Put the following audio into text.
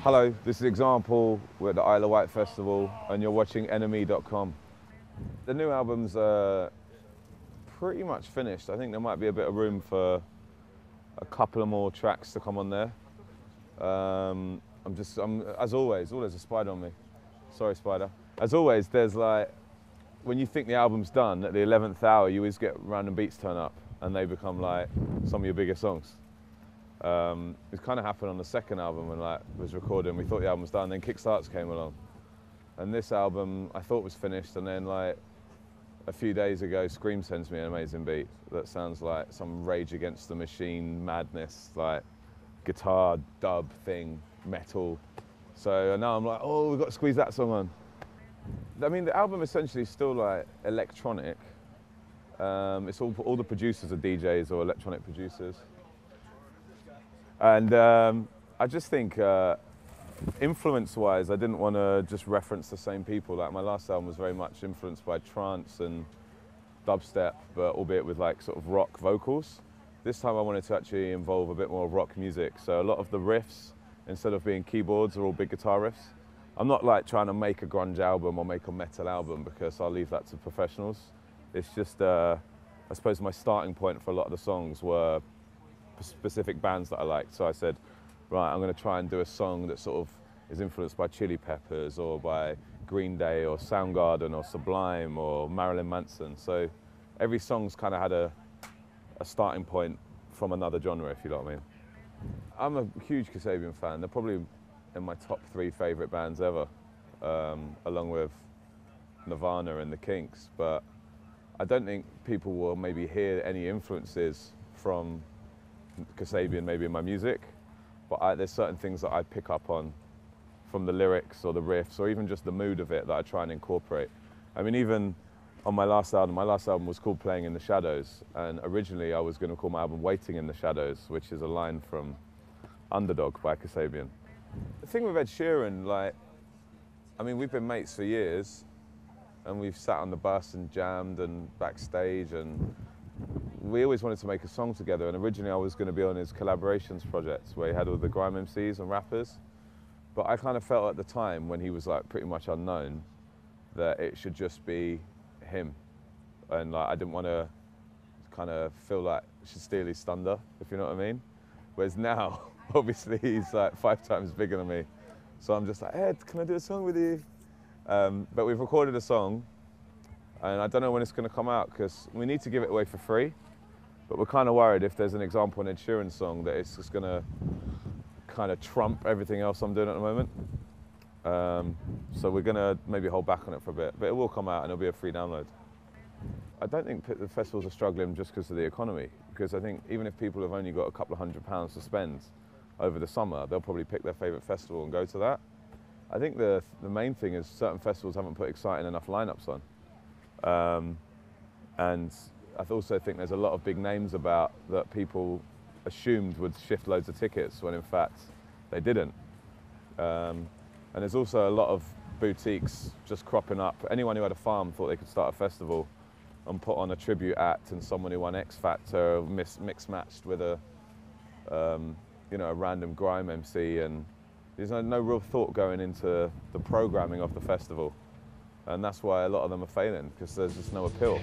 Hello, this is Example. We're at the Isle of Wight Festival and you're watching enemy.com. The new album's pretty much finished. I think there might be a bit of room for a couple of more tracks to come on there. As always, there's a spider on me. Sorry, spider. As always, there's like, when you think the album's done, at the 11th hour, you always get random beats turn up and they become like some of your biggest songs. It kind of happened on the second album when like was recording. We thought the album was done, then Kickstarts came along, and this album I thought was finished, and then like a few days ago, Scream sends me an amazing beat that sounds like some Rage Against the Machine madness, like guitar dub thing, metal. So now I'm like, oh, we've got to squeeze that song on. I mean, the album essentially is still like electronic. It's all the producers are DJs or electronic producers. And I just think influence-wise, I didn't want to just reference the same people. Like my last album was very much influenced by trance and dubstep, but albeit with like sort of rock vocals. This time I wanted to actually involve a bit more rock music. So a lot of the riffs, instead of being keyboards, are all big guitar riffs. I'm not like trying to make a grunge album or make a metal album because I'll leave that to professionals. It's just, I suppose my starting point for a lot of the songs were specific bands that I liked. So I said, right, I'm going to try and do a song that sort of is influenced by Chili Peppers or by Green Day or Soundgarden or Sublime or Marilyn Manson. So every song's kind of had a starting point from another genre, if you know what I mean. I'm a huge Kasabian fan. They're probably in my top 3 favourite bands ever, along with Nirvana and the Kinks. But I don't think people will maybe hear any influences from Kasabian maybe in my music, but there's certain things that I pick up on from the lyrics or the riffs or even just the mood of it that I try and incorporate. I mean, even on my last album was called Playing in the Shadows, and originally I was going to call my album Waiting in the Shadows, which is a line from Underdog by Kasabian. The thing with Ed Sheeran, like, I mean, we've been mates for years and we've sat on the bus and jammed and backstage, and we always wanted to make a song together, and originally I was going to be on his collaborations projects where he had all the grime MCs and rappers. But I kind of felt at the time, when he was like pretty much unknown, that it should just be him. And like, I didn't want to kind of feel like I should steal his thunder, if you know what I mean. Whereas now, obviously he's like 5 times bigger than me. So I'm just like, Ed, can I do a song with you? But we've recorded a song, and I don't know when it's going to come out because we need to give it away for free. But we're kind of worried if there's an example in Ed Sheeran song that it's just going to kind of trump everything else I'm doing at the moment. So we're going to maybe hold back on it for a bit, but it will come out and it'll be a free download. I don't think the festivals are struggling just because of the economy, because I think even if people have only got a couple of £100 to spend over the summer, they'll probably pick their favourite festival and go to that. I think the main thing is certain festivals haven't put exciting enough lineups on. And I also think there's a lot of big names about that people assumed would shift loads of tickets when in fact they didn't. And there's also a lot of boutiques just cropping up. Anyone who had a farm thought they could start a festival and put on a tribute act and someone who won X Factor mix-matched with a random grime MC, and there's no real thought going into the programming of the festival. And that's why a lot of them are failing, because there's just no appeal.